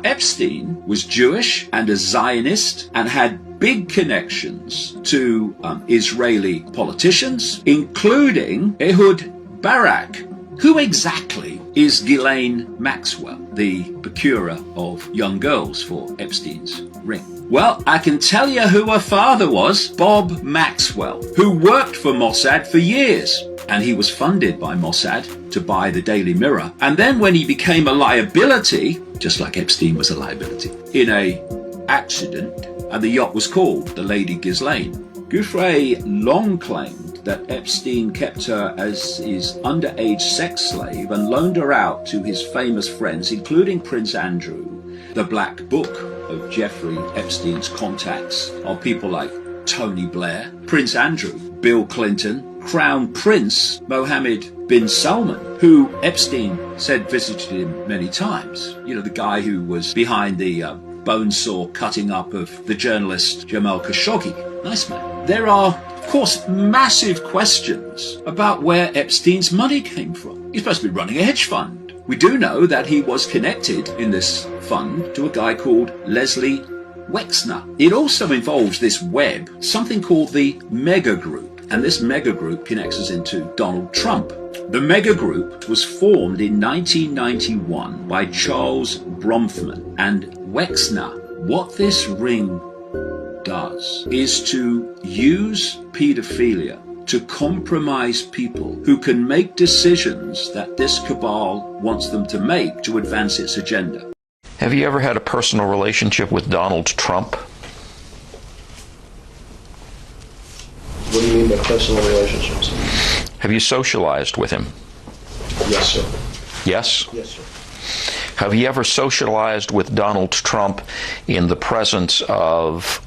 Epstein was Jewish and a Zionist and had big connections to Israeli politicians, including Ehud Barak. Who exactly is Ghislaine Maxwell, the procurer of young girls for Epstein's ring? Well, I can tell you who her father was, Bob Maxwell, who worked for Mossad for years. And he was funded by Mossad to buy the Daily Mirror. And then when he became a liability, just like Epstein was a liability, in a accident, and the yacht was called the Lady Ghislaine. Giuffre long claimed that Epstein kept her as his underage sex slave and loaned her out to his famous friends, including Prince Andrew. The Black Book of Jeffrey Epstein's contacts are people like Tony Blair, Prince Andrew, Bill Clinton, Crown Prince Mohammed bin Salman, who Epstein said visited him many times. You know, the guy who was behind the bone saw cutting up of the journalist Jamal Khashoggi. Nice man. There are, of course, massive questions about where Epstein's money came from. He's supposed to be running a hedge fund. We do know that he was connected in this fund to a guy called Leslie Wexner. It also involves this web, something called the Mega Group. And this mega group connects us into Donald Trump. The mega group was formed in 1991 by Charles Bronfman and Wexner. What this ring does is to use pedophilia to compromise people who can make decisions that this cabal wants them to make to advance its agenda. Have you ever had a personal relationship with Donald Trump? What do you mean by personal relationships? Have you socialized with him? Yes, sir. Yes? Yes, sir. Have you ever socialized with Donald Trump in the presence of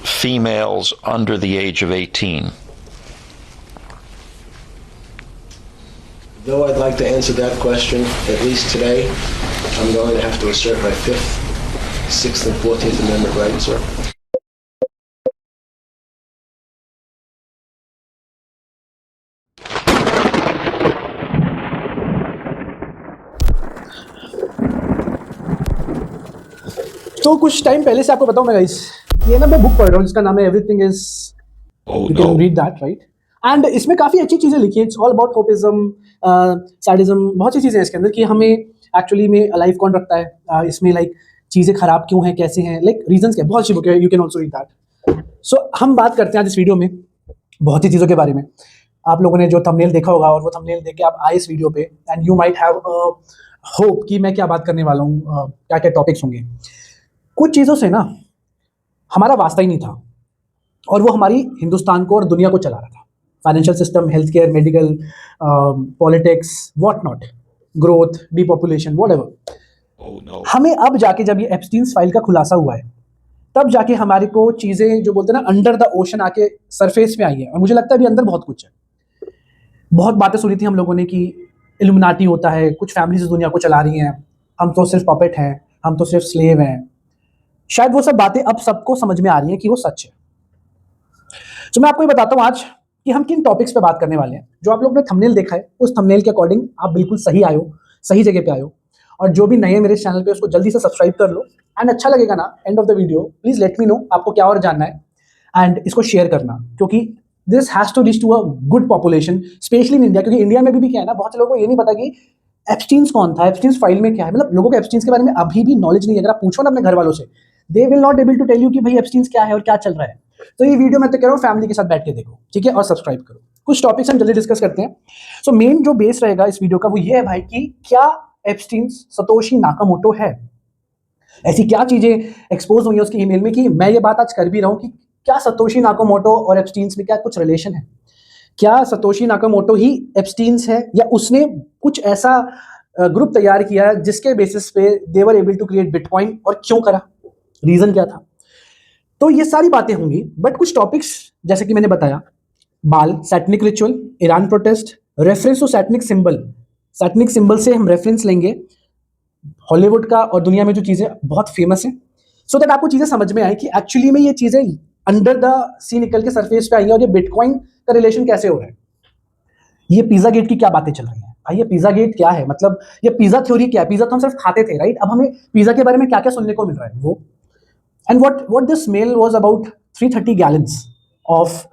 females under the age of 18? Though I'd like to answer that question, at least today, I'm going to have to assert my 5th, 6th, and 14th Amendment rights, sir. तो कुछ time पहले से आपको बताऊं मैं guys, ये ना मैं बुक पढ़ रहा हूँ जिसका नाम है everything is, you can read that right, and इसमें काफ़ी अच्छी चीज़ें लिखी हैं. इट्स ऑल अबाउट होपिज्म, सैडिज्म, बहुत सी चीज़ें हैं इसके अंदर कि हमें एक्चुअली में अलाइव कौन रखता है, इसमें लाइक चीज़ें ख़राब क्यों हैं, कैसे हैं, लाइक रीजंस क्या, बहुत अच्छी बुक है. You can also read that. So हम बात करते हैं आज इस वीडियो में बहुत ही चीज़ों के बारे में. आप लोगों ने जो थंबनेल देखा होगा और वो थंबनेल देख के आप आए इस वीडियो पे, and you might have hope कि मैं क्या बात करने वाला हूँ, क्या क्या टॉपिक्स होंगे. कुछ चीज़ों से ना हमारा वास्ता ही नहीं था, और वो हमारी हिंदुस्तान को और दुनिया को चला रहा था. Financial system, health care, medical, politics, what not, growth, depopulation, whatever. हमें अब जाके जब ये एप्स्टीन्स फाइल का खुलासा हुआ है, तब जाके हमारे को चीज़ें जो बोलते हैं ना अंडर द ओशन आके सरफेस पे आई है. और मुझे लगता है अभी अंदर बहुत कुछ है. बहुत बातें सुनी थी हम लोगों ने कि इल्यूमिनाटी होता है, कुछ फैमिलीज इस दुनिया को चला रही हैं, हम तो सिर्फ पपेट हैं, हम तो सिर्फ स्लेव हैं. शायद वो सब बातें अब सबको समझ में आ रही हैं कि वो सच है. तो मैं आपको ये बताता हूँ आज कि हम किन टॉपिक्स पे बात करने वाले हैं. जो आप लोग ने थंबनेल देखा है, उस थंबनेल के अकॉर्डिंग आप बिल्कुल सही आए हो, सही जगह पे आए हो. और जो भी नए हैं मेरे चैनल पे, उसको जल्दी से सब्सक्राइब कर लो. एंड अच्छा लगेगा ना, end of the video please let me know आपको क्या और जानना है, एंड इसको शेयर करना, क्योंकि this has to reach to a good population, specially in India. क्योंकि इंडिया में भी क्या है ना, बहुत से लोगों को ये नहीं पता कि एप्स्टीन्स कौन था, एप्स्टीन्स फाइल में क्या है. मतलब लोगों को एप्स्टीन्स के बारे में अभी भी नॉलेज नहीं है. अगर आप पूछो ना अपने घर वालों से, they will not able to tell you कि भाई एप्स्टीन्स क्या है और क्या चल रहा है. तो ये वीडियो मैं तो कह रहा हूँ फैमिली के साथ बैठ के देखो, ठीक है, और सब्सक्राइब करो. कुछ टॉपिक्स हम जल्दी डिस्कस करते हैं. सो मेन जो बेस रहेगा इस वीडियो का वो ये है भाई कि क्या एप्स्टीन्स सतोशी नाकामोटो है. ऐसी क्या चीजें एक्सपोज हुई है उसकी ईमेल में कि मैं ये बात आज कर भी रहा हूँ कि क्या सतोशी नाकामोटो और एप्स्टीन्स में क्या कुछ रिलेशन है. क्या सतोशी नाकामोटो ही एप्स्टीन्स है, या उसने कुछ ऐसा ग्रुप तैयार किया जिसके बेसिस पे they were able to create bitcoin, और क्यों करा, रीजन क्या था. तो ये सारी बातें होंगी. बट कुछ टॉपिक्स जैसे कि मैंने बताया, Baal, satanic ritual, Iran protest, reference to satanic symbol. Satanic symbol से हम रेफरेंस लेंगे हॉलीवुड का और दुनिया में जो चीज़ें बहुत फेमस हैं, सो दैट आपको चीज़ें समझ में आए कि एक्चुअली में ये चीज़ें अंडर द सी निकल के सरफेस पे आई हैं, और ये बिटकॉइन का रिलेशन कैसे हो रहा है, ये पिज्जा गेट की क्या बातें चल रही हैं. भाई ये पिज्जा गेट क्या है, मतलब ये पिज्जा थ्योरी क्या है, पिज्जा तो हम सिर्फ खाते थे राइट, अब हमें पिज्जा के बारे में क्या क्या सुनने को मिल रहा है वो। And what this mail was about 330 gallons of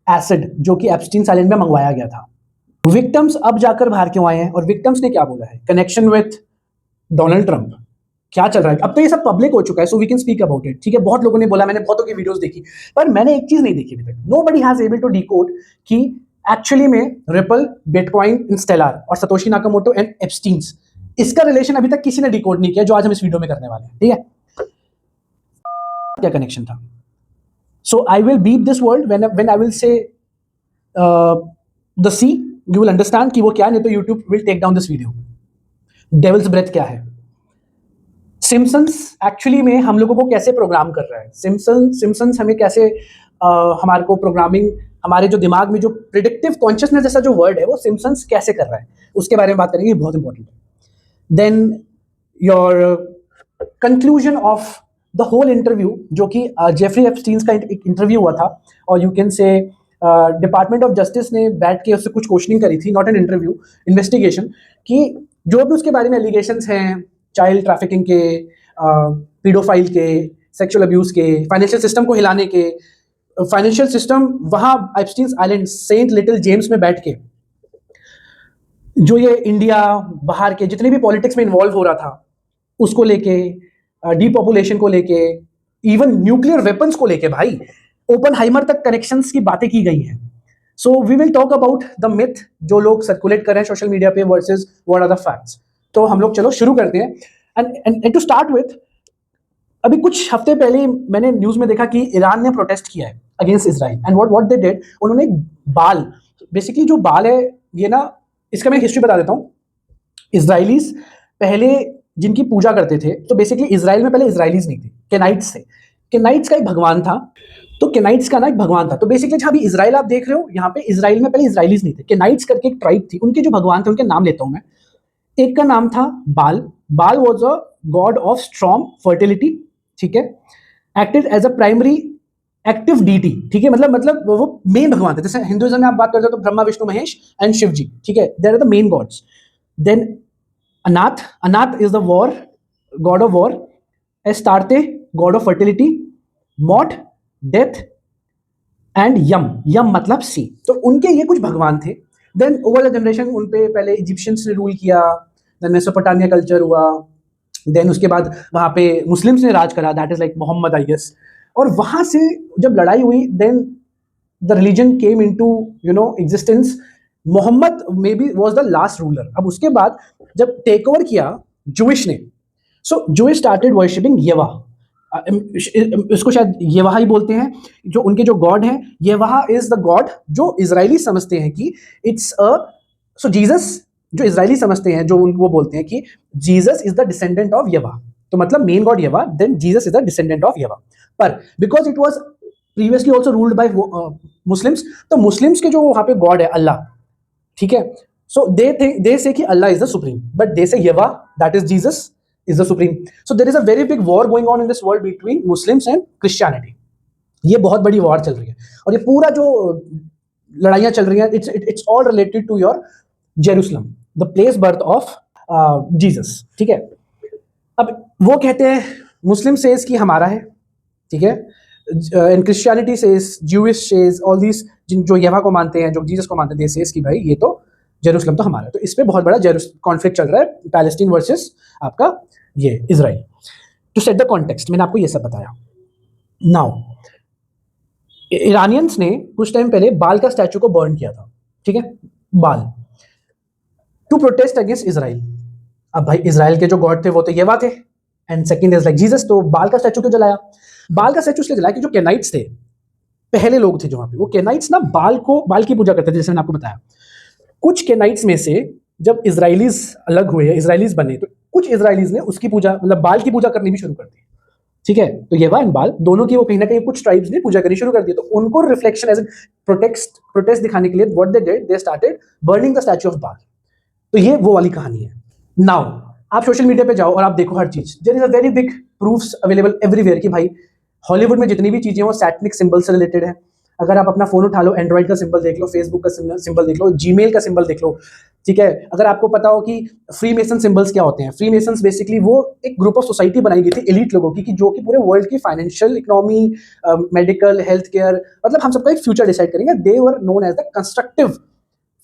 acid जो कि एप्स्टीन आइलैंड में मंगवाया गया था। विक्टिम्स अब जाकर बाहर क्यों आए हैं, और विक्टिम्स ने क्या बोला है, कनेक्शन विथ डोनाल्ड ट्रंप, क्या चल रहा है। अब तो ये सब पब्लिक हो चुका है, so we can speak about it, ठीक है। बहुत लोगों ने बोला, मैंने बहुतों की वीडियोस देखी, पर मैंने एक चीज नहीं देखी अभी तक, nobody has able to decode कि एक्चुअली में रिपल, बिटकॉइन, स्टेलर और सतोशी नाकामोटो एंड एप्स्टीन्स, इसका रिलेशन अभी तक किसी ने डिकोड नहीं किया, जो आज हम इस वीडियो में करने वाले हैं, ठीक है। क्या कनेक्शन था। So I will beep this word when I will say the C, you will understand कि वो क्या है, नहीं तो YouTube will take down this video. Devil's breath क्या है, सिम्पसन्स एक्चुअली में हम लोगों को कैसे प्रोग्राम कर रहा है, सिम्पसन्स हमें कैसे हमारे को प्रोग्रामिंग, हमारे जो दिमाग में जो प्रिडिक्टिव कॉन्शियसनेस जैसा जो वर्ड है वो सिम्पसन्स कैसे कर रहा है, उसके बारे में बात करेंगे, बहुत इंपॉर्टेंट है। Then your conclusion of the whole interview, जो कि जेफरी एप्स्टीन का एक इंटरव्यू हुआ था, और you can say department of justice ने बैठ के उससे कुछ क्वेश्चनिंग करी थी, नॉट एन इंटरव्यू, इन्वेस्टिगेशन, कि जो भी उसके बारे में एलिगेशंस हैं, चाइल्ड ट्रैफिकिंग के, पीडोफाइल के, सेक्सुअल अब्यूज के, फाइनेंशियल सिस्टम को हिलाने के, फाइनेंशियल सिस्टम वहाँ Epstein island Saint Little James में बैठ के जो ये इंडिया बाहर के जितने भी पॉलिटिक्स में इन्वॉल्व हो रहा था उसको लेके, डीपॉपुलेशन को लेके, इवन न्यूक्लियर वेपन्स को लेके, भाई ओपनहाइमर तक कनेक्शंस की बातें की गई हैं। So we will talk about the myth जो लोग सर्कुलेट कर रहे हैं सोशल मीडिया पे versus what are the facts. तो हम लोग चलो शुरू करते हैं। एंड टू स्टार्ट विथ, अभी कुछ हफ्ते पहले मैंने न्यूज में देखा कि ईरान ने प्रोटेस्ट किया है against Israel, and what they did, उन्होंने बाल, बेसिकली जो बाल है ये ना, इसका मैं हिस्ट्री बता देता हूँ। इजराइलीज पहले जिनकी पूजा करते थे, तो बेसिकली इजराइल में पहले इजराइलीज नहीं थे, केनाइट्स थे। केनाइट्स का एक भगवान था, तो केनाइट्स का ना एक भगवान था। तो बेसिकली जहाँ भी इजराइल आप देख रहे हो, यहाँ पे इजराइल में पहले इजराइलीज नहीं थे, केनाइट्स करके एक ट्राइब थी, उनके जो भगवान थे उनके नाम लेता हूँ मैं। एक का नाम था Baal, Baal was a god of strong fertility, ठीक है, acted as a primary active deity, ठीक है, मतलब वो मेन भगवान थे। जैसे हिंदुइज्म में आप बात करते हो तो ब्रह्मा, विष्णु, महेश एंड शिव जी, ठीक है, there are the main gods. Then Anat, Anat is the war, god of war. Astarte, god of fertility. Mot, death, and Yam, Yam मतलब सी। तो उनके ये कुछ भगवान थे। देन ओवर द जनरेशन उन पे पहले इजिप्शियंस ने रूल किया, देन मेसोपोटामिया कल्चर हुआ, देन उसके बाद वहाँ पे मुस्लिम्स ने राज करा, that is like Mohammed I guess. और वहाँ से जब लड़ाई हुई, then the religion came into existence. Mohammed maybe was the last ruler. अब उसके बाद जब टेक ओवर किया जूइश ने, सो जूइश स्टार्टेड वर्शिपिंग येवा, इसको शायद येवाह ही बोलते हैं, जो उनके जो गॉड हैं, येवाह इज द गॉड जो इजरायली समझते हैं कि इट्स अ, सो जीसस जो इजरायली समझते हैं, जो वो बोलते हैं कि Jesus is the descendant of Yahweh, तो मतलब main god Yahweh, then Jesus is the descendant of Yahweh. पर because it was previously also ruled by Muslims, तो मुस्लिम्स के जो वहां पे गॉड है अल्लाह, ठीक है, सो दे से कि Allah is the supreme, but they say Yahweh, that is Jesus is the supreme. So there is a very big war going on in this world between Muslims and Christianity. ये बहुत बड़ी war चल रही है, और ये पूरा जो लड़ाइयाँ चल रही हैं, it's all related to your Jerusalem, the place birth of Jesus, ठीक है। अब वो कहते हैं, मुस्लिम सेज कि हमारा है, ठीक है, and Christianity says, Jewish says, all these जो यहोवा को मानते हैं, जो जीसस को मानते हैं, दे सेज कि भाई ये तो जेरूसलम तो हमारा है। तो इस पे बहुत बड़ा कॉन्फ्लिक्ट चल रहा है, पैलेस्टीन वर्सेस आपका ये Israel. To set the context, मैंने आपको ये सब बताया। नाउ ईरानियंस ने कुछ टाइम पहले बाल का स्टैचू को बर्न किया था, ठीक है, बाल, टू प्रोटेस्ट अगेंस्ट इजराइल। अब भाई इजराइल के जो गॉड थे वो तो येवा थे, and second is like Jesus, तो बाल का स्टैचू क्यों जलाया? बाल का स्टैचू इसलिए जलाया कि जो केनाइट्स थे, पहले लोग थे जो वहां पे, वो केनाइट्स ना बाल की पूजा करते थे, जैसे मैंने आपको बताया। कुछ केनाइट्स में से जब इजराइलीज अलग हुए, इजराइलीज बने, तो कुछ इजराइलीज ने उसकी पूजा, मतलब बाल की पूजा करनी भी शुरू कर दी, ठीक है। तो येवा एंड बाल दोनों की वो कहीं ना कहीं कुछ ट्राइब्स ने पूजा करनी शुरू कर दी। तो उनको रिफ्लेक्शन एज प्रोटेस्ट दिखाने के लिए what they did, they started burning the statue of बाल। तो ये वो वाली कहानी है। नाउ आप सोशल मीडिया पे जाओ और आप देखो हर चीज, there is a very big proofs available everywhere कि भाई हॉलीवुड में जितनी भी चीजें वो सैटनिक सिंबल से रिलेटेड है। अगर आप अपना फोन उठा लो, एंड्रॉइड का सिंबल देख लो, फेसबुक का सिंबल देख लो, जीमेल का सिंबल देख लो, ठीक है। अगर आपको पता हो कि फ्री मेसन सिंबल्स क्या होते हैं, फ्री मेसन्स बेसिकली वो एक ग्रुप ऑफ सोसाइटी बनाई गई थी एलीट लोगों की, कि जो कि पूरे वर्ल्ड की financial economy, medical, health care, मतलब हम सबका एक फ्यूचर डिसाइड करेंगे। They were known as the constructive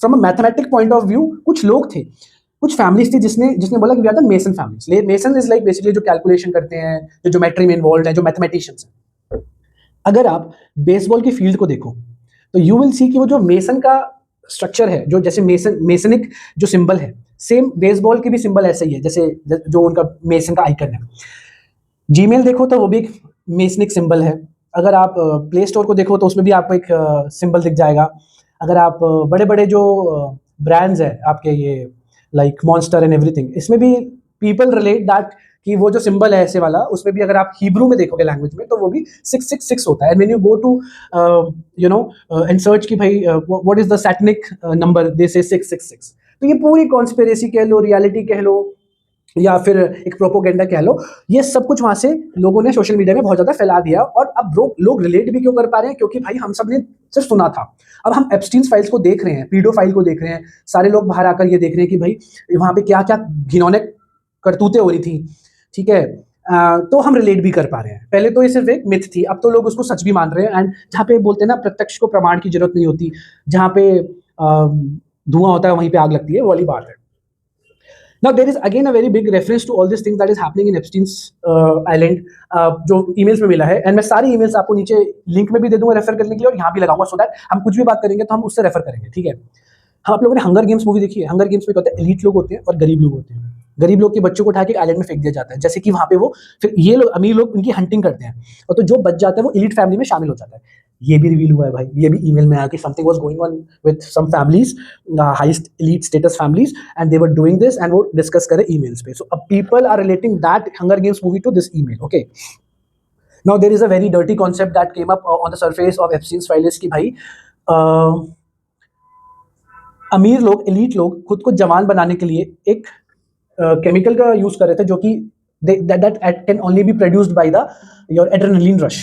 from a mathematic point of view. कुछ लोग थे, कुछ फैमिलीज थी जिसने बोला कि we are the Mason families. Mason is like basically जो कैलकुलेशन करते हैं, जो ज्योमेट्री में इन्वॉल्व है, जो मैथमेटिशियंस हैं। अगर आप बेसबॉल की फील्ड को देखो तो यू विल सी कि वो जो मेसन का स्ट्रक्चर है, जो जैसे मेसनिक जो सिंबल है, सेम बेसबॉल की भी सिंबल ऐसे ही है, जैसे जो उनका मेसन का आइकन है। जीमेल देखो तो वो भी एक मेसनिक सिंबल है। अगर आप प्ले स्टोर को देखो तो उसमें भी आपको एक सिंबल दिख जाएगा। अगर आप बड़े बड़े जो ब्रांड्स हैं आपके, ये लाइक मॉन्स्टर एंड एवरीथिंग, इसमें भी पीपल रिलेट दैट कि वो जो सिंबल है ऐसे वाला, उसमें भी अगर आप हिब्रू में देखोगे लैंग्वेज में, तो वो भी 666 होता है। And when you go to you know and search कि भाई what is the satanic number, they say 666। तो ये पूरी कॉन्स्पिरेसी कह लो, रियलिटी कह लो, या फिर एक प्रोपोगेंडा कह लो, ये सब कुछ वहां से लोगों ने सोशल मीडिया में बहुत ज्यादा फैला दिया। और अब लोग रिलेट भी क्यों कर पा रहे हैं? क्योंकि भाई हम सब ने सिर्फ सुना था, अब हम एप्स्टीन्स फाइल्स को देख रहे हैं, पीडो फाइल को देख रहे हैं, सारे लोग बाहर आकर ये देख रहे हैं कि भाई वहां पे क्या क्या घिनौने करतूतें हो रही थी, ठीक है। तो हम रिलेट भी कर पा रहे हैं। पहले तो ये सिर्फ एक मिथ थी, अब तो लोग उसको सच भी मान रहे हैं। एंड जहाँ पे बोलते हैं ना, प्रत्यक्ष को प्रमाण की जरूरत नहीं होती, जहाँ पे धुआं होता है वहीं पे आग लगती है, वो वाली बात है। Now there is again a very big reference to all these things that is happening in Epstein's Island, जो emails में मिला है। एंड मैं सारी emails आपको नीचे लिंक में भी दे दूंगा रेफर करने के लिए, और यहाँ भी लगाऊंगा, सो दैट हम कुछ भी बात करेंगे तो हम उससे रेफर करेंगे, ठीक है। हाँ, आप लोगों ने हंगर गेम्स मूवी देखी है? हंगर गेम्स में क्या होता है, एलीट लोग होते हैं और गरीब लोग होते हैं। गरीब लोग के बच्चों को उठा के आइलैंड में फेंक दिया जाता है, जैसे कि वहाँ पे वो फिर ये लोग अमीर लोग उनकी हंटिंग करते हैं, और तो जो बच जाता है वो एलीट फैमिली में शामिल हो जाता है। ये भी रिवील हुआ है भाई, ये भी ईमेल में आया कि something was going on with some families, highest elite status families, and they were doing this, and वो डिस्कस करे ईमेल्स पे। सो अब people are relating that Hunger Games movie to this email, okay. Now there is a very dirty concept that came up on the surface of Epstein's files कि भाई अमीर लोग, elite लोग खुद को जवान बनाने के लिए एक केमिकल का यूज कर रहे थे, जो कि that can only be produced by your adrenaline rush।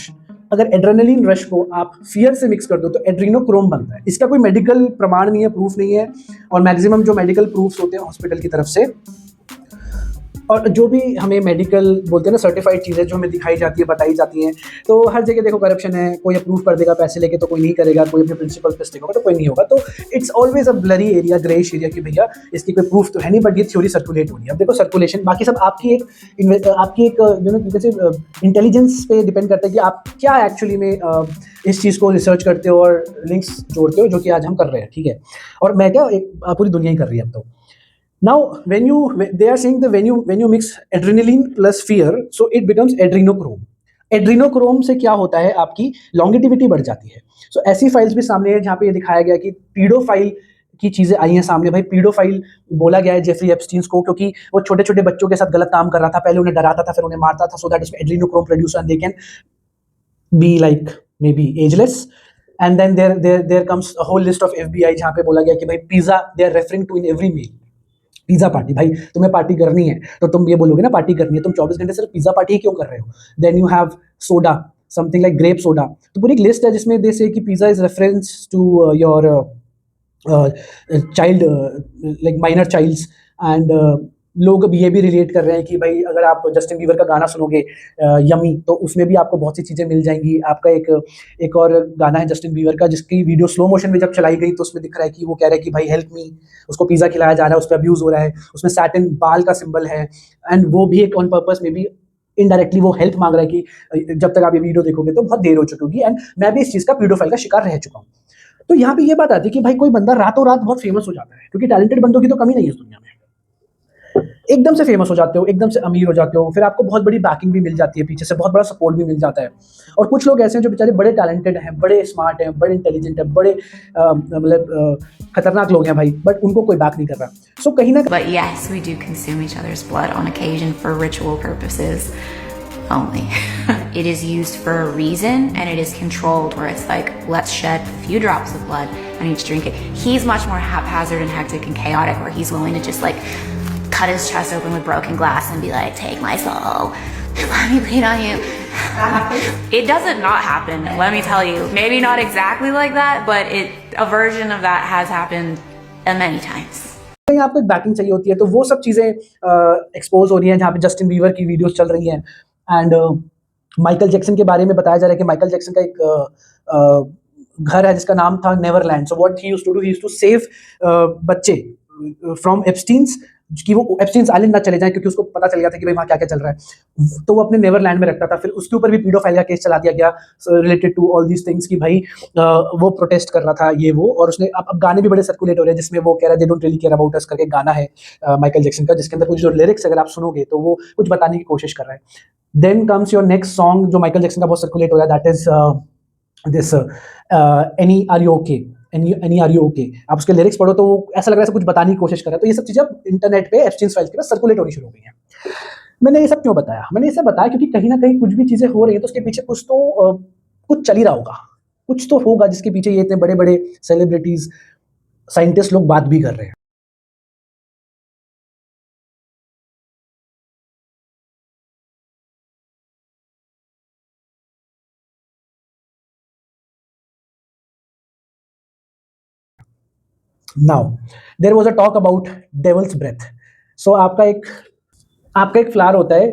अगर एड्रेनलिन रश को आप फियर से मिक्स कर दो तो एड्रीनोक्रोम बनता है। इसका कोई मेडिकल प्रमाण नहीं है, प्रूफ नहीं है, और मैक्सिमम जो मेडिकल प्रूफ्स होते हैं हॉस्पिटल की तरफ से, और जो भी हमें मेडिकल बोलते हैं ना, सर्टिफाइड चीज़ें जो हमें दिखाई जाती है, बताई जाती हैं, तो हर जगह देखो करप्शन है। कोई अप्रूव कर देगा पैसे लेके तो कोई नहीं करेगा, कोई अपने प्रिंसिपल पे स्टिक होगा तो कोई नहीं होगा। तो it's always a blurry area, greyish area कि भैया इसकी कोई प्रूफ तो है नहीं, बट ये थ्योरी सर्कुलेट हो रही है। अब देखो सर्कुलेशन, बाकी सब आपकी एक यू नो जैसे इंटेलिजेंस पे डिपेंड करता है कि आप क्या एक्चुअली में इस चीज़ को रिसर्च करते हो और लिंक्स जोड़ते हो, जो कि आज हम कर रहे हैं, ठीक है। और मैं क्या, एक पूरी दुनिया ही कर रही है अब तो। Now, they are saying that when you mix adrenaline plus fear, so it becomes adrenochrome. Adrenochrome से क्या होता है, आपकी longevity बढ़ जाती है। So ऐसी फाइल्स भी सामने है जहाँ पे ये दिखाया गया कि पीडोफाइल की चीजें आई हैं सामने। भाई पीडोफाइल बोला गया है जेफरी एप्स्टीन को, क्योंकि वो छोटे छोटे बच्चों के साथ गलत काम कर रहा था। पहले उन्हें डराता था, फिर उन्हें मारता था, so that उसमें adrenochrome produce and they can be like maybe ageless. And then there comes a whole list of FBI जहाँ पे बोला गया कि भाई pizza they are referring to in every meal। Pizza party, भाई तुम्हें पार्टी करनी है तो तुम ये बोलोगे ना पार्टी करनी है, तुम 24 घंटे सिर्फ पिज्जा पार्टी ही क्यों कर रहे हो? Then you have soda, something like grape soda. तो पूरी एक लिस्ट है जिसमें दे से कि pizza is reference to your child, like minor childs. And लोग अब ये भी रिलेट कर रहे हैं कि भाई अगर आप जस्टिन बीवर का गाना सुनोगे यमी, तो उसमें भी आपको बहुत सी चीज़ें मिल जाएंगी। आपका एक और गाना है जस्टिन बीवर का, जिसकी वीडियो स्लो मोशन में जब चलाई गई तो उसमें दिख रहा है कि वो कह रहा है कि भाई हेल्प मी, उसको पिज़्ज़ा खिलाया जा रहा है, उस पर अब्यूज़ हो रहा है, उसमें सैटिन बाल का सिंबल है, एंड वो भी एक ऑन पर्पस में भी इनडायरेक्टली वो हेल्प मांग रहा है कि जब तक आप ये वीडियो देखोगे तो बहुत देर हो चुकी होगी, एंड मैं भी इस चीज़ का पीडोफाइल का शिकार रह चुका हूँ। तो यहाँ पे ये बात आती है कि भाई कोई बंदा रातों रात बहुत फेमस हो जाता है, क्योंकि टैलेंटेड बंदों की तो कमी नहीं है इस दुनिया में। एकदम से फेमस हो जाते हो, एकदम से अमीर हो जाते हो, फिर आपको बहुत बड़ी बैकिंग भी मिल जाती है, पीछे से बहुत बड़ा सपोर्ट भी मिल जाता है। और कुछ लोग ऐसे हैं जो बेचारे बड़े टैलेंटेड हैं, बड़े स्मार्ट हैं, बड़े इंटेलिजेंट हैं, बड़े मतलब खतरनाक लोग हैं भाई, बट उनको कोई बैक नहीं कर रहा। सो कहीं ना, But yes, we do consume each other's blood on occasion for ritual purposes only. It is used for a reason, and it is controlled, where it's like, let's shed a few drops of blood and each drink it. He's much more haphazard and hectic and chaotic, where he's willing to just like cut his chest open with broken glass and be like, take my soul. Let me bleed on you. It doesn't not happen, let me tell you. Maybe not exactly like that, but a version of that has happened many times. कहीं आपको एक banking चाहिए होती है, तो वो सब चीज़ें एक्सपोज हो रही हैं, जहाँ पे जस्टिन बीवर की वीडियोस चल रही हैं एंड माइकल जैक्सन के बारे में बताया जा रहा है कि माइकल जैक्सन का एक घर है जिसका नाम था Neverland. So what he used to do, he used to save बच्चे फ्रॉम एप्स्टीन्स, कि वो एप्स्टीन्स आइलैंड ना चले जाएं, क्योंकि उसको पता चल गया था कि भाई वहाँ क्या क्या चल रहा है, तो वो अपने नेवरलैंड में रखता था. फिर उसके ऊपर भी पीडोफाइल का केस चला दिया गया related to all these things, कि भाई वो प्रोटेस्ट कर रहा था ये वो. और उसने अब गाने भी बड़े सर्कुलेट हो रहे हैं जिसमें वो कह रहा है they don't really care about us करके गाना है माइकल जैक्सन का, जिसके अंदर कुछ जो लिरिक्स अगर आप सुनोगे तो वो कुछ बताने की कोशिश कर रहा है. Then comes your next song जो माइकल जैक्सन का बहुत सर्कुलेट हो रहा है, that is this Annie are you okay, Annie are you okay. आप उसके लिरिक्स पढ़ो तो वो ऐसा लग रहा है कुछ बताने की कोशिश कर रहा है. तो ये सब चीज़ें अब इंटरनेट पे एप्स्टीन्स फाइल्स के पास सर्कुलेट होनी शुरू हो गई हैं. मैंने ये सब क्यों बताया? मैंने ये सब बताया क्योंकि कहीं ना कहीं कुछ भी चीज़ें हो रही हैं तो उसके पीछे कुछ चल ही रहा होगा, कुछ तो होगा जिसके पीछे ये इतने बड़े बड़े सेलिब्रिटीज साइंटिस्ट लोग बात भी कर रहे हैं. Now there was a talk about devil's breath. So आपका एक फ्लावर होता है,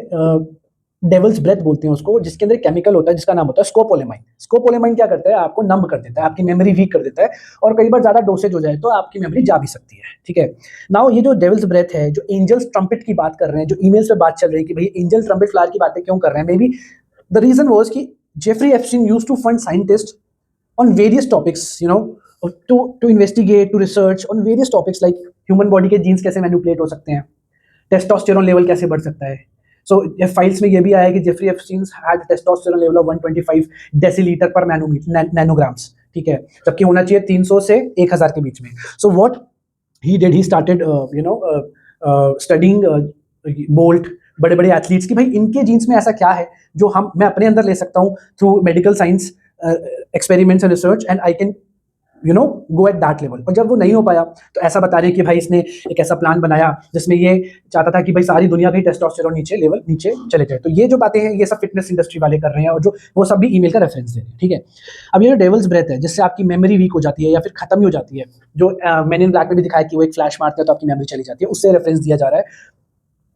डेविल्स ब्रेथ बोलते हैं उसको, जिसके अंदर एक केमिकल होता है जिसका नाम होता है स्कोपोलेमाइन. स्कोपोलेमाइन क्या करता है, आपको नंब कर देता है, आपकी मेमोरी वीक कर देता है, और कई बार ज़्यादा डोसेज हो जाए तो आपकी मेमोरी जा भी सकती है. ठीक है. नाउ ये जो डेविल्स ब्रेथ है, जो एंजल्स ट्रम्पेट की बात कर रहे हैं, जो ईमेल्स पे बात चल रही है कि भाई एंजल ट्रम्पेट फ्लावर की बातें क्यों कर रहे हैं, maybe the reason was कि Jeffrey Epstein used to fund scientist on various topics, to investigate, to research on various topics like human body के genes कैसे manipulate हो सकते हैं, testosterone level कैसे बढ़ सकता है. So फाइल्स में ये भी आया कि Jeffrey Epstein had testosterone level of 125 decilitre पर नैनोग्राम्स. ठीक है, जबकि होना चाहिए 300 से 1000 के बीच में. So what he did, he started studying bolt, बड़े बड़े एथलीट्स की भाई इनके जीन्स में ऐसा क्या है जो मैं अपने अंदर ले सकता हूँ through medical science experiments and research, and I can go at that level. और जब वो नहीं हो पाया तो ऐसा बता रहे हैं कि भाई इसने एक ऐसा प्लान बनाया जिसमें ये चाहता था कि भाई सारी दुनिया का ही टेस्टोस्टेरोन नीचे चले जाए. तो ये जो बातें हैं ये सब फिटनेस इंडस्ट्री वाले कर रहे हैं, और जो वो सब भी ईमेल का रेफरेंस दे रहे हैं. ठीक है. अब ये जो डेविल्स ब्रेथ है जिससे आपकी मेमोरी वीक हो जाती है या फिर खत्म ही हो जाती है, जो मैन इन ब्लैक में भी दिखाया कि वो एक फ्लैश मारता है तो आपकी मेमोरी चली जाती है, उससे रेफरेंस दिया जा रहा है.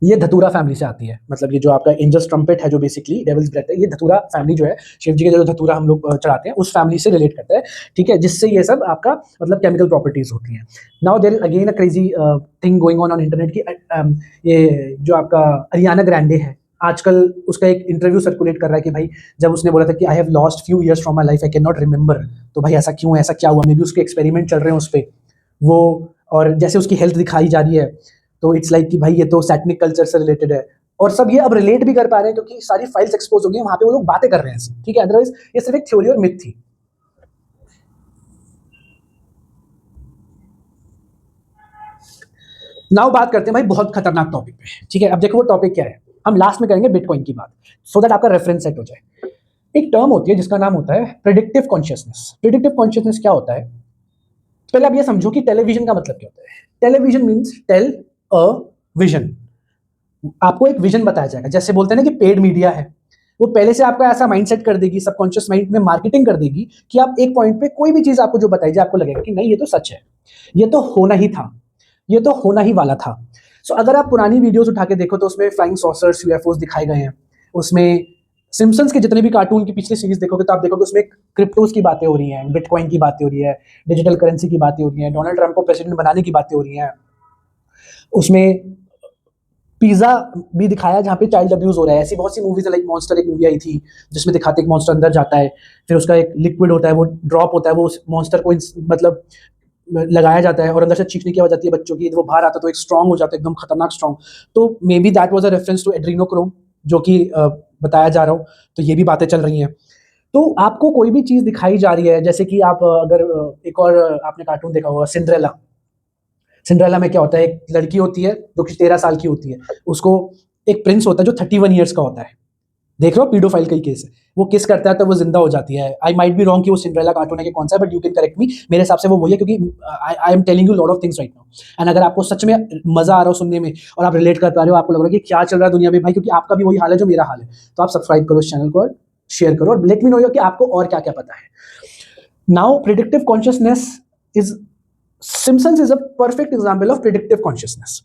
ये धतूरा फैमिली से आती है. मतलब ये जो आपका एंजल्स ट्रम्पेट है जो बेसिकली डेविल्स ब्रेथ है, ये धतूरा फैमिली जो है, शिव जी के जो धतूरा हम लोग चढ़ाते हैं उस फैमिली से रिलेट करता है. ठीक है, जिससे ये सब आपका मतलब केमिकल प्रॉपर्टीज होती हैं. Now there is again a crazy thing going on internet की ये जो आपका अरियाना ग्रैंडे है, आजकल उसका एक इंटरव्यू सर्कुलेट कर रहा है कि भाई जब उसने बोला था कि I have lost few years from my life, I can not remember. तो भाई ऐसा क्यों है, ऐसा क्या हुआ? मे बी उसके एक्सपेरिमेंट चल रहे हैं उस पर वो, और जैसे उसकी हेल्थ दिखाई जा रही है तो इट्स लाइक कि भाई ये तो सैटनिक कल्चर से रिलेटेड है. और सब ये अब रिलेट भी कर पा रहे हैं क्योंकि सारी फाइल्स एक्सपोज हो गई हैं, वहां पे वो लोग बातें कर रहे हैं ऐसी. ठीक है, अदरवाइज ये सिर्फ एक थ्योरी और मिथ थी. नाउ बात करते हैं भाई बहुत खतरनाक टॉपिक पे. ठीक है, अब देखो वो टॉपिक क्या है, हम लास्ट में करेंगे बिटकॉइन की बात, सो दैट आपका रेफरेंस सेट हो जाए. एक टर्म होती है जिसका नाम होता है प्रेडिक्टिव कॉन्शियसनेस. प्रेडिक्टिव कॉन्शियसनेस क्या होता है? पहले आप ये समझो कि टेलीविजन का मतलब क्या होता है. Television means tell a vision. आपको एक विजन बताया जाएगा, जैसे बोलते हैं ना कि पेड मीडिया है, वो पहले से आपका ऐसा माइंडसेट कर देगी, सबकॉन्शियस माइंड में मार्केटिंग कर देगी कि आप एक पॉइंट पे कोई भी चीज आपको जो बताई जाए आपको लगेगा कि नहीं ये तो सच है, ये तो होना ही था, ये तो होना ही वाला था. सो अगर आप पुरानी वीडियोस उठा के देखो तो उसमें फ्लाइंग सॉसर्स, यूएफओस दिखाए गए हैं. उसमें सिम्पसन्स के जितने भी कार्टून की पिछली सीरीज देखोगे तो आप देखोगे उसमें क्रिप्टोज की बातें हो रही हैं, बिटकॉइन की बातें हो रही है, डिजिटल करेंसी की बातें हो रही हैं, डोनाल्ड ट्रंप को प्रेसिडेंट बनाने की बातें हो रही हैं. उसमें पिज्जा भी दिखाया जहाँ पे चाइल्ड अब्यूज हो रहा है. ऐसी बहुत सी मूवीज है, लाइक मॉन्स्टर एक मूवी आई थी जिसमें दिखाते एक मॉन्स्टर अंदर जाता है, फिर उसका एक लिक्विड होता है, वो ड्रॉप होता है, वो मॉन्स्टर को मतलब लगाया जाता है और अंदर से चीखने की आवाज आती है बच्चों की, वो बाहर आता है तो एक स्ट्रॉन्ग हो जाता है, एकदम खतरनाक स्ट्रॉन्ग. तो maybe that was a reference to adrenochrome जो कि बताया जा रहा हो. तो ये भी बातें चल रही हैं. तो आपको कोई भी चीज़ दिखाई जा रही है, जैसे कि आप अगर एक और आपने कार्टून देखा होगा सिंड्रेला. सिंड्रेला में क्या होता है, एक लड़की होती है जो कि 13 साल की होती है, उसको एक प्रिंस होता है जो 31 ईयर्स का होता है. देख रहे हो, पीडोफाइल का ही केस है, वो किस करता है तो वो जिंदा हो जाती है। आई माइट बी रॉन्ग कि वो सिंड्रेला कार्टून है कि कौन सा है, बट यू कैन करेक्ट मी, मेरे हिसाब से वो वही है, क्योंकि I am telling you lot of things right now. And अगर आपको सच में मजा आ रहा हो सुनने में और आप रिलेट कर पा रहे हो, आपको लग रहा है कि क्या चल रहा है दुनिया में भाई, क्योंकि आपका भी वही हाल है जो मेरा हाल है, तो आप सब्सक्राइब करो इस चैनल को और शेयर करो और लेट मी नो कि आपको और क्या क्या पता है। Now predictive consciousness is, Simpsons is a perfect example of predictive consciousness,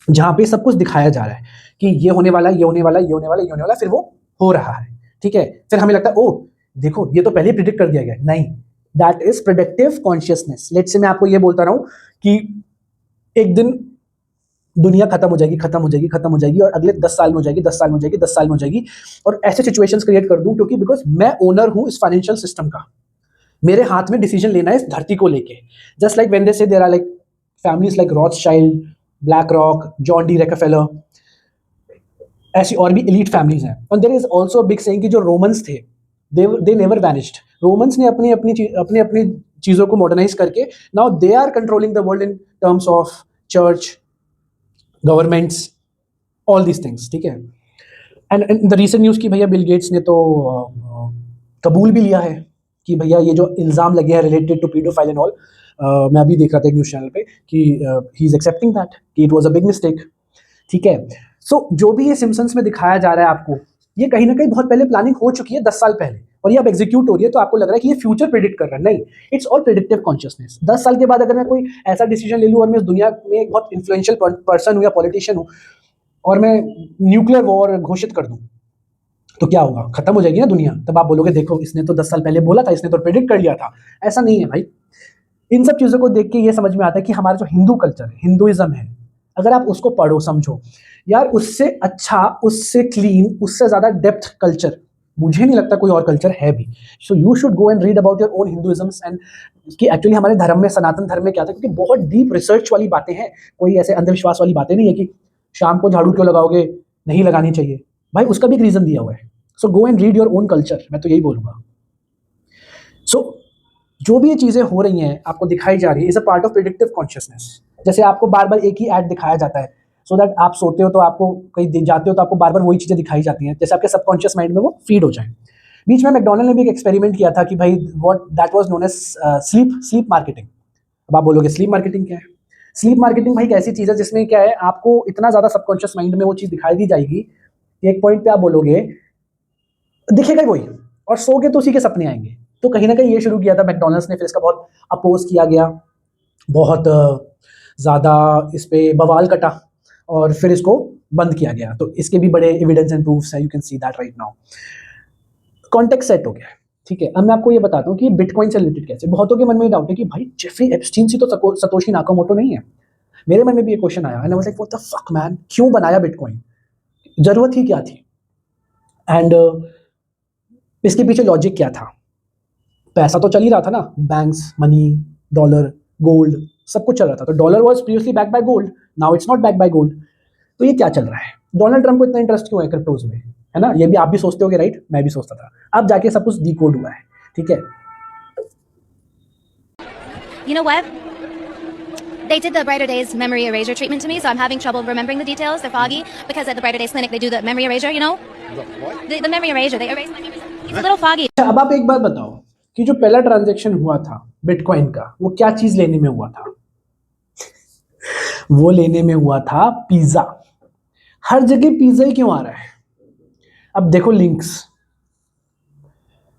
जहां पे सब कुछ दिखाया जा रहा है कि ये होने वाला है, ये होने वाला है, ये होने वाला है, ये होने वाला है, फिर वो हो रहा है, ठीक है। फिर हमें लगता है ओ देखो ये तो पहले प्रिडिक्ट कर दिया गया। नहीं, that is predictive consciousness. Let's say मैं आपको ये बोलता रहा हूं कि एक दिन दुनिया खत्म हो जाएगी, खत्म हो जाएगी, खत्म हो जाएगी, और अगले 10 साल में हो जाएगी, 10 साल में हो जाएगी, 10 साल में हो जाएगी, और ऐसे सिचुएशंस क्रिएट कर दूं, क्योंकि बिकॉज मैं ओनर हूं इस फाइनेंशियल सिस्टम का, मेरे हाथ में डिसीजन लेना है इस धरती को लेके। Just like when they say there are like families like Rothschild, BlackRock, John D Rockefeller, ऐसी और भी एलीट फैमिलीज हैं। और there is also big saying कि जो रोमन्स थे दे नेवर वैनिश्ड। रोमन्स ने अपनी अपनी चीज़ों को मॉडर्नाइज करके now they are controlling the world in terms of church, governments, all these things, ठीक है। एंड द रीसेंट न्यूज़ की भैया बिल गेट्स ने तो कबूल भी लिया है कि भैया ये जो इल्ज़ाम लगे हैं related to paedophile and all, मैं अभी देख रहा था एक न्यूज़ चैनल पे कि ही इज एक्सेप्टिंग दैट कि it was a big mistake, ठीक है। सो जो भी ये सिम्पसन्स में दिखाया जा रहा है आपको, ये कहीं ना कहीं बहुत पहले प्लानिंग हो चुकी है, 10 साल पहले, और ये अब एग्जीक्यूट हो रही है, तो आपको लग रहा है कि ये फ्यूचर प्रेडिक्ट कर रहा है। नहीं, इट्स ऑल प्रेडिक्टिव कॉन्शियसनेस। 10 साल के बाद अगर मैं कोई ऐसा डिसीजन ले लूँ और मैं इस दुनिया में एक बहुत इन्फ्लुएंशियल पर्सन हूँ या पॉलिटिशियन हूँ और मैं न्यूक्लियर वॉर घोषित कर दूँ, तो क्या होगा? खत्म हो जाएगी ना दुनिया। तब आप बोलोगे देखो इसने तो 10 साल पहले बोला था, इसने तो प्रेडिक्ट कर लिया था। ऐसा नहीं है भाई। इन सब चीज़ों को देख के ये समझ में आता है कि हमारा जो हिंदू कल्चर है, हिंदुइज्म है, अगर आप उसको पढ़ो समझो यार, उससे अच्छा, उससे क्लीन, उससे ज़्यादा डेप्थ कल्चर मुझे नहीं लगता कोई और कल्चर है भी। So you should go and read about your own Hinduisms and कि एक्चुअली हमारे धर्म में, सनातन धर्म में क्या था, क्योंकि बहुत डीप रिसर्च वाली बातें हैं, कोई ऐसे अंधविश्वास वाली बातें नहीं है कि शाम को झाड़ू क्यों लगाओगे, नहीं लगानी चाहिए भाई, उसका भी एक रीज़न दिया हुआ है। So go and read your own culture, मैं तो यही बोलूँगा। सो जो भी ये चीज़ें हो रही हैं आपको दिखाई जा रही है, is a part of predictive consciousness. जैसे आपको बार बार एक ही ऐड दिखाया जाता है, सो दैट आप सोते हो तो आपको, कहीं जाते हो तो आपको बार बार वही चीज़ें दिखाई जाती हैं, जैसे आपके सबकॉन्शियस माइंड में वो फीड हो जाए। बीच में मैकडॉनल्ड ने भी एक एक्सपेरिमेंट किया था कि भाई what that was known as sleep marketing. अब आप बोलोगे स्लीप मार्केटिंग क्या है? स्लीप मार्केटिंग भाई एक ऐसी चीज़ है जिसमें क्या है, आपको इतना ज़्यादा सबकॉन्शियस माइंड में वो चीज़ दिखाई दी जाएगी कि एक पॉइंट पे आप बोलोगे दिखेगा ही वही, और सोगे तो उसी के सपने आएंगे। तो कहीं ना कहीं ये शुरू किया था मैकडॉनल्ड्स ने, फिर इसका बहुत अपोज किया गया, बहुत ज़्यादा इस पर बवाल कटा, और फिर इसको बंद किया गया। तो इसके भी बड़े एविडेंस एंड प्रूफ्स हैं, you can see that right now. Context set हो गया, ठीक है। अब मैं आपको ये बताता हूँ कि बिटकॉइन से रिलेटेड कैसे, बहुतों के मन में डाउट है कि भाई जेफरी एप्स्टीन से तो सतोशी नाकामोटो नहीं है। मेरे मन में भी ये क्वेश्चन आया, and I was like what the fuck man, क्यों बनाया बिटकॉइन, जरूरत ही क्या थी, एंड इसके पीछे लॉजिक क्या था? पैसा तो चल ही रहा था ना, बैंक्स, मनी, डॉलर, गोल्ड, सब कुछ चल रहा था। तो dollar was previously backed by gold, now it's not backed by gold. तो ये क्या चल रहा है? डोनाल्ड ट्रंप को इतना इंटरेस्ट क्यों है क्रिप्टोज में, है ना? ये भी आप भी सोचते होगे, राइट? मैं भी सोचता था। अब जाके सब कुछ डिकोड हुआ है, ठीक है। You know what? They did the Brighter Days memory erasure treatment to me, so I'm having trouble remembering the details. They're foggy because at the Brighter Days clinic they do the memory erasure, you know? The memory erasure, they erase my memories. It's a little foggy. अब आप एक बात बताओ कि जो पहला transaction हुआ था बिटकॉइन का, वो क्या चीज लेने में हुआ था? वो लेने में हुआ था पिज्जा। हर जगह पिज्जा ही क्यों आ रहा है? अब देखो लिंक्स,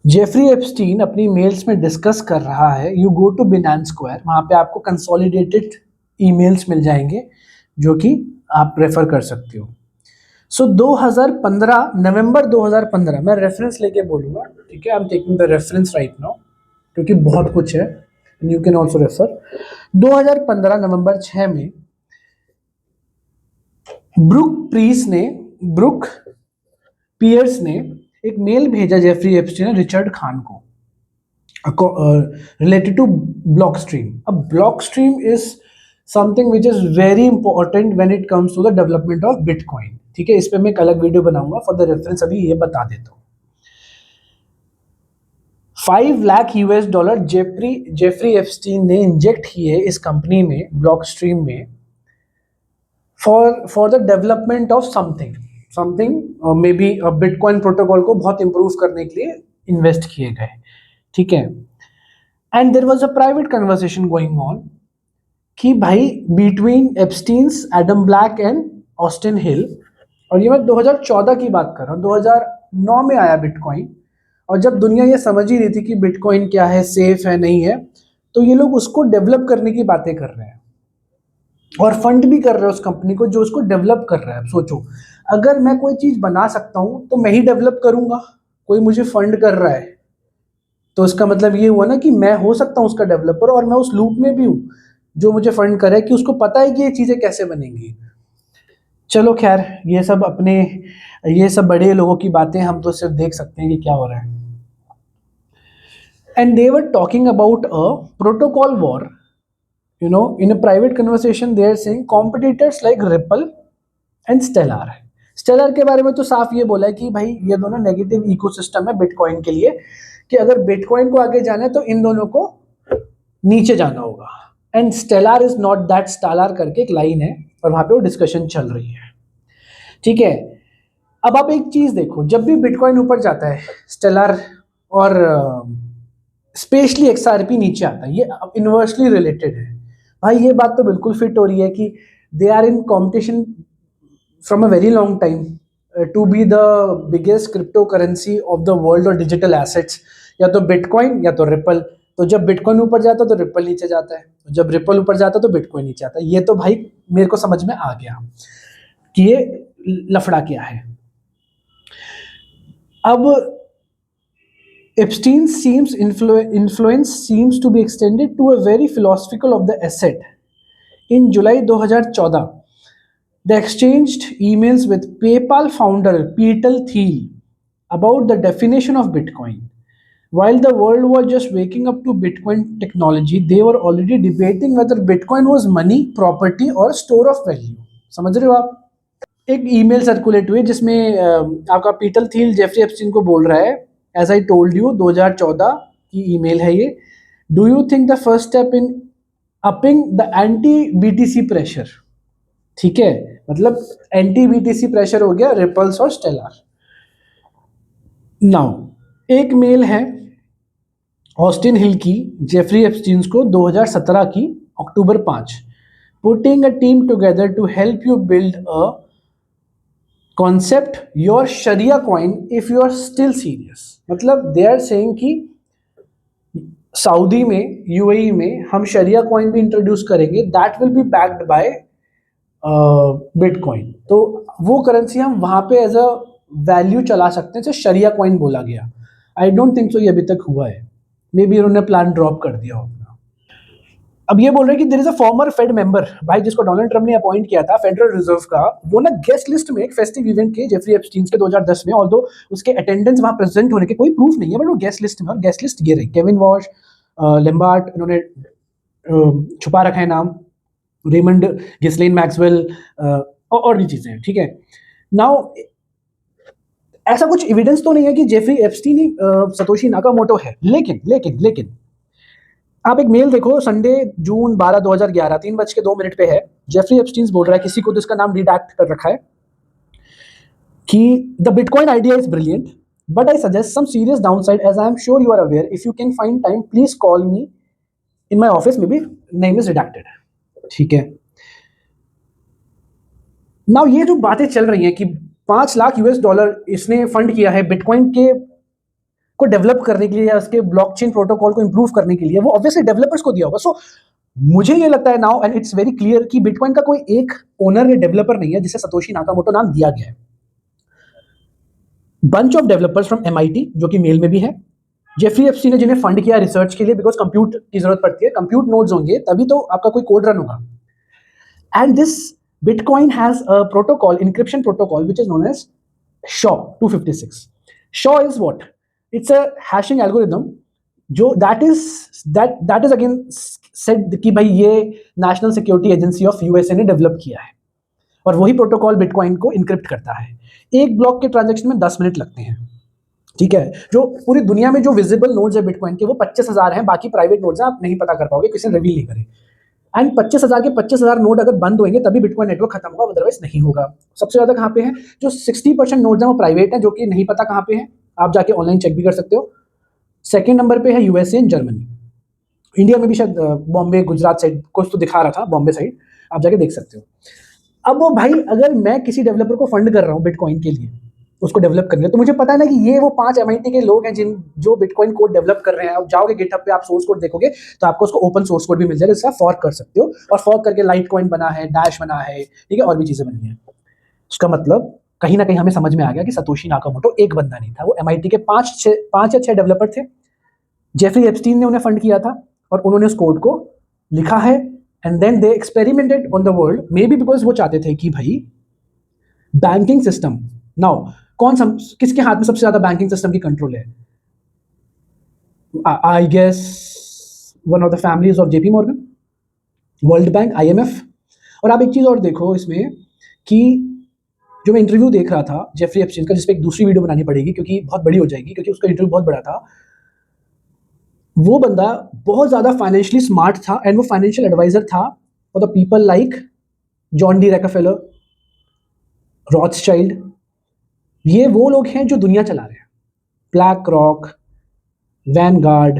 जेफरी एप्स्टीन अपनी मेल्स में डिस्कस कर रहा है, you go to Binance square, वहां पे आपको कंसोलिडेटेड ईमेल्स मिल जाएंगे जो कि आप रेफर कर सकते हो। सो 2015, नवंबर 2015, मैं रेफरेंस लेके बोलूँगा, ठीक है। I am taking the reference right now क्योंकि बहुत कुछ है, you can also refer. 2015 November 6 में ब्रुक पियर्स ने एक मेल भेजा जेफरी एप्स्टीन ने रिचर्ड खान को रिलेटेड टू ब्लॉक स्ट्रीम। अब Blockstream is something which is very important when it comes to the development of Bitcoin, ठीक है। इस पे मैं एक अलग वीडियो बनाऊंगा, फॉर द रेफरेंस अभी ये बता देता हूँ। $5 लाख जेफरी एप्स्टीन ने इंजेक्ट किए इस कंपनी में, ब्लॉक स्ट्रीम में, for the development of something, something may be bitcoin protocol को बहुत इंप्रूव करने के लिए इन्वेस्ट किए गए, ठीक है। And there was a private conversation going on कि भाई between Epstein's, Adam Black and Austin Hill, और ये मैं 2014 की बात कर रहा हूँ, 2009 में आया बिटकॉइन, और जब दुनिया ये समझ ही रही थी कि बिटकॉइन क्या है, सेफ है नहीं है, तो ये लोग उसको डेवलप करने की बातें कर रहे हैं और फंड भी कर रहे हैं उस कंपनी को जो उसको डेवलप कर रहा है। अब सोचो, अगर मैं कोई चीज बना सकता हूं तो मैं ही डेवलप करूंगा, कोई मुझे फंड कर रहा है तो इसका मतलब ये हुआ ना कि मैं हो सकता हूं उसका डेवलपर, और मैं उस लूप में भी हूं जो मुझे फंड करे कि उसको पता है कि ये चीजें कैसे बनेंगी। चलो खैर, ये सब बड़े लोगों की बातें, हम तो सिर्फ देख सकते हैं कि क्या हो रहा है। And they were talking about a protocol war, you know, in a private conversation they are saying competitors like Ripple and Stellar. Stellar के बारे में तो साफ ये बोला है कि भाई ये दोनों नेगेटिव इकोसिस्टम है बिटकॉइन के लिए, कि अगर बिटकॉइन को आगे जाना है तो इन दोनों को नीचे जाना होगा। एंड स्टेलार इज नॉट दैट, स्टालार करके एक लाइन है और वहां पे वो डिस्कशन चल रही है, ठीक है। अब आप एक चीज देखो, जब भी बिटकॉइन ऊपर जाता है स्टेलार और स्पेशली एक्सआरपी नीचे आता है, ये इनवर्सली रिलेटेड है। भाई ये बात तो बिल्कुल फिट हो रही है कि they are in competition from a very long time to be the biggest cryptocurrency of the world और डिजिटल एसेट्स, या तो बिटकॉइन या तो रिपल। तो जब बिटकॉइन ऊपर जाता है तो रिपल नीचे जाता है, जब रिपल ऊपर जाता है तो बिटकॉइन नीचे आता है। ये तो भाई मेरे को समझ में आ गया कि ये लफड़ा क्या है। अब Epstein's influence seems to be extended to a very philosophical of the asset. In July 2014, they exchanged emails with PayPal founder Peter Thiel about the definition of Bitcoin. While the world was just waking up to Bitcoin technology, they were already debating whether Bitcoin was money, property or store of value. समझ रहे हो आप? एक email circulate हुई जिसमें आपका Peter Thiel Jeffrey Epstein को बोल रहा है, एज आई टोल्ड यू, 2014 की ईमेल है ये, do you think the first step in upping the anti BTC pressure, ठीक है, मतलब एंटी बीटीसी प्रेशर हो गया रिपल्स और स्टेलार। नाउ एक मेल है ऑस्टिन हिल की जेफरी एप्स्टीन को 2017 की October 5, putting a team together to help you build a concept your Sharia coin if you are still serious. मतलब दे आर सेइंग कि सऊदी में, UAE में हम शरिया कॉइन भी इंट्रोड्यूस करेंगे, that will be backed by Bitcoin. तो वो currency हम वहां पे एज अ वैल्यू चला सकते हैं, जैसे शरिया कॉइन बोला गया। आई डोंट थिंक सो ये अभी तक हुआ है, मे बी उन्होंने प्लान ड्रॉप कर दिया होगा। अब ये बोल रहे हैं कि there is a former Fed member, भाई जिसको डोनाल्ड ट्रम्प ने अपॉइंट किया था फेडरल रिजर्व का, वो ना गेस्ट लिस्ट में एक फेस्टिव इवेंट के जेफरी एप्स्टीन के 2010 में, ऑल्दो उसके अटेंडेंस वहां प्रेजेंट होने के कोई प्रूफ नहीं है, बट वो गेस्ट लिस्ट में, और गेस्ट लिस्ट ये रही केविन वॉश, लिम्बार्ट, इन्होंने छुपा रखा है नाम, रेमंड गिसलेन मैक्सवेल और भी चीजें, ठीक है। नाउ ऐसा कुछ एविडेंस तो नहीं है कि जेफरी एप्स्टीन ही सतोशी नाकामोटो है, लेकिन आप एक मेल देखो, संडे जून 12 2011 3:02 पे है। जेफरी एप्स्टीन बोल रहा है, किसी को तो इसका नाम रिडैक्ट कर रखा है, कि the bitcoin idea is brilliant but I suggest some serious downside, as I am sure you are aware, if you can find time please call me in my office, maybe name is redacted, ठीक है। Now ये जो बातें चल रही हैं कि $5 लाख इसने फंड किया है बिटकॉइन के को डेवलप करने के लिए या उसके ब्लॉकचेन प्रोटोकॉल को इंप्रूव करने के लिए, वो ऑब्वियसली डेवलपर्स को दिया होगा। सो मुझे ये लगता है now and it's very clear कि बिटकॉइन का कोई एक ओनर या डेवलपर नहीं है जिसे सतोशी नाकामोटो नाम दिया गया है। Bunch of developers from MIT, जो कि मेल में भी है, जेफरी एप्स्टीन ने जिन्हें फंड किया रिसर्च के लिए, बिकॉज कंप्यूट की जरूरत पड़ती है, कंप्यूट नोड्स होंगे तभी तो आपका कोई कोड रन होगा। And this Bitcoin has a protocol, encryption protocol, which is known as SHA-256। SHA is what? It's a hashing algorithm जो that is again said कि भाई ये national security agency of USA ने develop किया है, और वही प्रोटोकॉल बिटकॉइन को इनक्रिप्ट करता है। एक ब्लॉक के ट्रांजैक्शन में 10 मिनट लगते हैं, ठीक है। जो पूरी दुनिया में जो विजिबल नोड्स है बिटकॉइन के वो 25,000 हैं, बाकी प्राइवेट नोड्स हैं, आप नहीं पता कर पाओगे, किसी ने रिवील नहीं करे। एंड 25,000 के 25,000 नोट अगर बंद होंगे तभी बिटकॉइन नेटवर्क खत्म होगा, अदरवाइज नहीं होगा। सबसे ज़्यादा कहाँ पे है? जो 60% नोट्स हैं वो प्राइवेट है, जो कि नहीं पता कहाँ पे है, आप जाके ऑनलाइन चेक भी कर सकते हो। सेकेंड नंबर पे है यूएसए एंड जर्मनी। इंडिया में भी शायद बॉम्बे गुजरात साइड कुछ तो दिखा रहा था, बॉम्बे साइड आप जाके देख सकते हो। अब वो भाई अगर मैं किसी डेवलपर को फंड कर रहा हूँ बिटकॉइन के लिए, उसको डेवलप करने, तो मुझे पता है ना कि ये वो 5 MIT के लोग हैं जो बिटकॉइन कोड डेवलप कर रहे हैं। आप जाओगे गिटहब पे, आप सोर्स कोड देखोगे तो आपको उसको ओपन सोर्स कोड भी मिल जाएगा, जिसका फॉर्क कर सकते हो, और फॉर्क करके लाइट कॉइन बना है, डैश बना है, ठीक है, और भी चीज़ें बनी हैं। उसका मतलब कहीं ना कहीं हमें समझ में आ गया कि सतोशी नाकामोटो एक बंदा नहीं था, वो MIT के 5 या 6 डेवलपर थे। जेफरी एप्स्टीन ने उन्हें फंड किया था और उन्होंने उस कोड को लिखा है, and then they experimented on the world, maybe because वो चाहते थे कि भाई बैंकिंग सिस्टम, नाउ किसके हाथ में सबसे ज्यादा बैंकिंग सिस्टम की कंट्रोल है? I guess one of the families of JP Morgan, world bank, IMF। और आप एक चीज और देखो इसमें कि जो मैं इंटरव्यू देख रहा था जेफरी एप्स्टीन का, जिसपे एक दूसरी वीडियो बनानी पड़ेगी क्योंकि बहुत बड़ी हो जाएगी, क्योंकि उसका इंटरव्यू बहुत बड़ा था। वो बंदा बहुत ज़्यादा फाइनेंशियली स्मार्ट था, एंड वो फाइनेंशियल एडवाइजर था for the people like John D Rockefeller, Rothschild. ये वो लोग हैं जो दुनिया चला रहे हैं, ब्लैक रॉक, वैनगार्ड,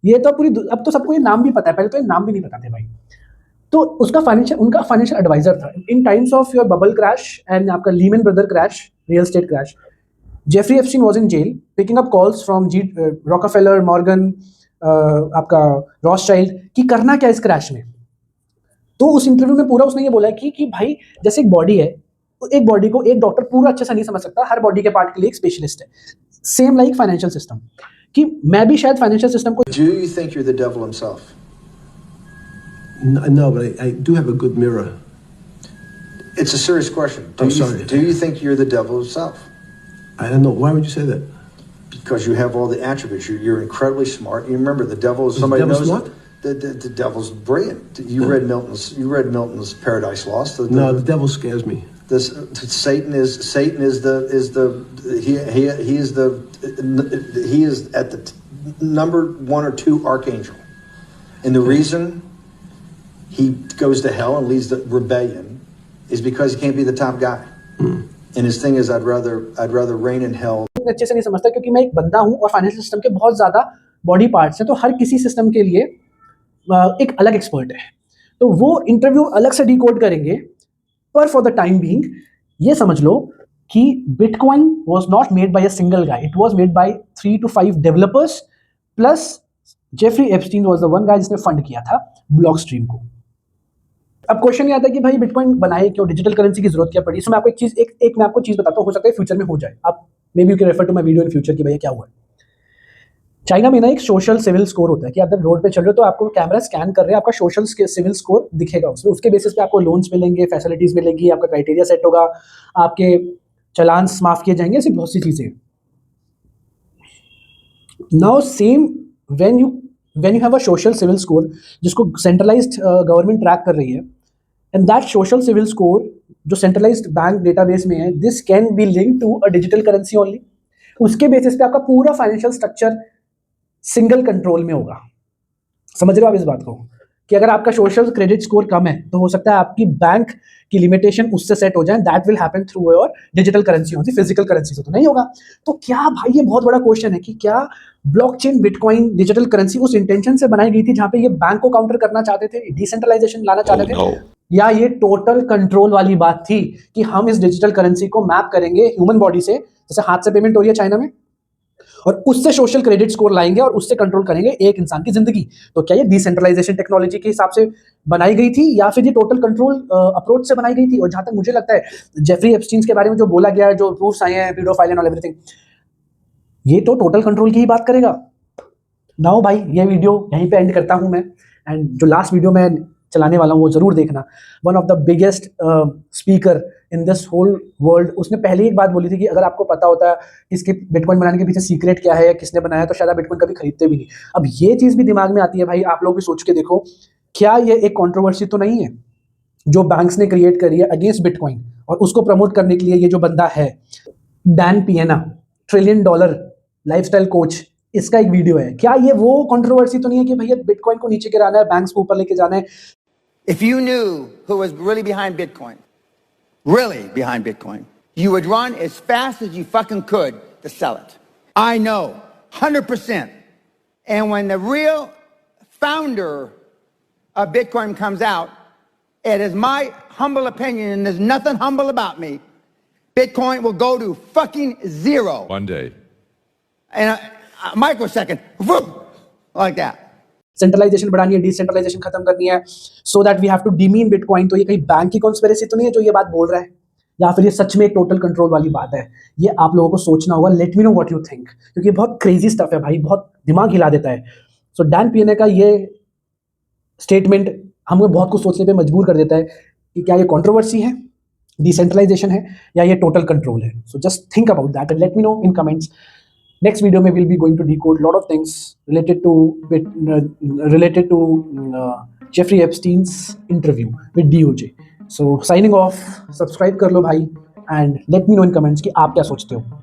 ये तो अब तो सबको ये नाम भी पता है, पहले तो ये नाम भी नहीं पता थे भाई। तो उनका फाइनेंशियल एडवाइजर था in times of your bubble crash and आपका Lehman Brother crash, real estate crash. Jeffrey Epstein was in jail picking up calls from Rockefeller, Morgan, आपका रॉथस्चाइल्ड कि करना क्या इस क्रैश में। तो उस इंटरव्यू में पूरा उसने ये बोला कि भाई जैसे एक बॉडी है, तो एक बॉडी को एक डॉक्टर पूरा अच्छे से नहीं समझ सकता, हर बॉडी के पार्ट के लिए एक स्पेशलिस्ट है। सेम लाइक फाइनेंशियल सिस्टम, कि मैं भी शायद फाइनेंशियल सिस्टम को Do you think you're the devil himself? No, but I do have a good mirror. It's a serious question. Sorry. Do you think you're the devil himself? I don't know. Why would you say that? Because you have all the attributes. You're incredibly smart. You remember the devil is somebody devil's knows what? The devil's brilliant. You read Milton's Paradise Lost. No, the devil scares me. Satan is at the number 1 or 2 archangel, and the reason he goes to hell and leads the rebellion is because he can't be the top guy. And his thing is, I'd rather reign in hell. अच्छे से नहीं समझता, क्योंकि मैं एक बंदा हूं और फाइनेंशियल सिस्टम के बहुत ज्यादा बॉडी पार्ट्स हैं, तो हर किसी सिस्टम के लिए एक अलग एक्सपर्ट है, तो वो इंटरव्यू अलग से डिकोड करेंगे। पर फॉर द टाइम बीइंग ये समझ लो कि Bitcoin was not made by a single guy, it was made by 3 to 5 developers, plus Jeffrey Epstein was the one guy जिसने फंड किया था ब्लॉकस्ट्रीम को। अब क्वेश्चन ये आता है कि भाई बिटकॉइन बनाए क्यों, डिजिटल करेंसी की जरूरत क्या पड़ी? इसमें आपको एक मैं आपको चीज बताता हूँ, हो सकता है फ्यूचर में हो जाए, आप maybe you can refer to my video in future कि भैया क्या हुआ है। चाइना में ना एक सोशल सिविल स्कोर होता है कि आप जब रोड पे चल रहे हो तो आपको कैमरा स्कैन कर रहे हैं, आपका सोशल सिविल स्कोर दिखेगा उसमें, उसके बेसिस पे आपको लोन्स मिलेंगे, फैसिलिटीज मिलेगी, आपका क्राइटेरिया सेट होगा, आपके चलान माफ किए जाएंगे, ऐसी बहुत सी चीजें। Now same when you have a social civil score जिसको सेंट्रलाइज्ड गवर्नमेंट ट्रैक कर रही है, and that social civil score जो सेंट्रलाइज्ड बैंक डेटाबेस में है, this can be link to a digital currency only. उसके बेसिस पे आपका पूरा फाइनेंशियल स्ट्रक्चर सिंगल कंट्रोल में होगा। समझ रहे हो आप इस बात को, कि अगर आपका सोशल क्रेडिट स्कोर कम है तो हो सकता है आपकी बैंक की लिमिटेशन उससे सेट हो जाए, that will happen through your digital currency होती, फिजिकल करेंसी से तो नहीं होगा। तो क्या भाई, ये बहुत बड़ा क्वेश्चन है कि क्या ब्लॉकचेन बिटकॉइन डिजिटल करेंसी उस इंटेंशन से बनाई गई थी जहां पे ये बैंक को काउंटर करना चाहते थे, डिसेंट्रलाइजेशन लाना चाहते थे, या ये टोटल कंट्रोल वाली बात थी कि हम इस डिजिटल करेंसी को मैप करेंगे ह्यूमन बॉडी से, जैसे हाथ से पेमेंट हो रही है चाइना में, और उससे सोशल क्रेडिट स्कोर लाएंगे और उससे कंट्रोल करेंगे एक इंसान की जिंदगी। तो क्या ये डिसेंट्रलाइजेशन टेक्नोलॉजी के हिसाब से बनाई गई थी, या फिर ये टोटल कंट्रोल अप्रोच से बनाई गई थी? और जहां तक मुझे लगता है जेफरी एप्स्टीन के बारे में जो बोला गया है, जो प्रूफ्स आए हैं, पीडोफाइल एंड ऑल एवरीथिंग, ये तो टोटल कंट्रोल की ही बात करेगा। नाउ भाई, ये वीडियो यहीं पे एंड करता हूं मैं, एंड जो लास्ट वीडियो मैं चलाने वाला हूँ वो जरूर देखना। One of the biggest speaker in this whole world, उसने पहले एक बात बोली थी कि अगर आपको पता होता है इसके बिटकॉइन बनाने के पीछे सीक्रेट क्या है या किसने बनाया, तो शायद आप बिटकॉइन कभी खरीदते भी नहीं। अब ये चीज भी दिमाग में आती है भाई, आप लोग भी सोच के देखो, क्या ये एक कंट्रोवर्सी तो नहीं है जो बैंक्स ने क्रिएट करी है अगेंस्ट बिटकॉइन, और उसको प्रमोट करने के लिए ये जो बंदा है डैन पिएना, $1 ट्रिलियन लाइफस्टाइल कोच, इसका एक वीडियो है। क्या ये वो कंट्रोवर्सी तो नहीं है कि भैया बिटकॉइन को नीचे गिराना है, बैंक्स को ऊपर लेके जाना है? If you knew who was really behind Bitcoin, you would run as fast as you fucking could to sell it. I know, 100%. And when the real founder of Bitcoin comes out, it is my humble opinion, and there's nothing humble about me, Bitcoin will go to fucking zero. One day. In a microsecond, whoop, like that. Centralisation बढ़ानी है, decentralisation खत्म करनी है, so that we have to demean Bitcoin. तो ये कहीं bank की conspiracy तो नहीं है जो ये बात बोल रहा है, या फिर ये सच में एक टोटल कंट्रोल वाली बात है? ये आप लोगों को सोचना होगा। Let me know what you think, क्योंकि ये बहुत क्रेजी स्टफ है भाई, बहुत दिमाग हिला देता है। सो डैन पियने का ये स्टेटमेंट हमें बहुत कुछ सोचने पे मजबूर कर देता है कि क्या ये कंट्रोवर्सी है, डिसेंट्रलाइजेशन है, या ये टोटल कंट्रोल है। So just think about that and let me know in comments. Next video में we'll be going to decode a lot of things related to Jeffrey Epstein's interview with DOJ. So signing off, subscribe कर लो भाई and let me know in comments कि आप क्या सोचते हो।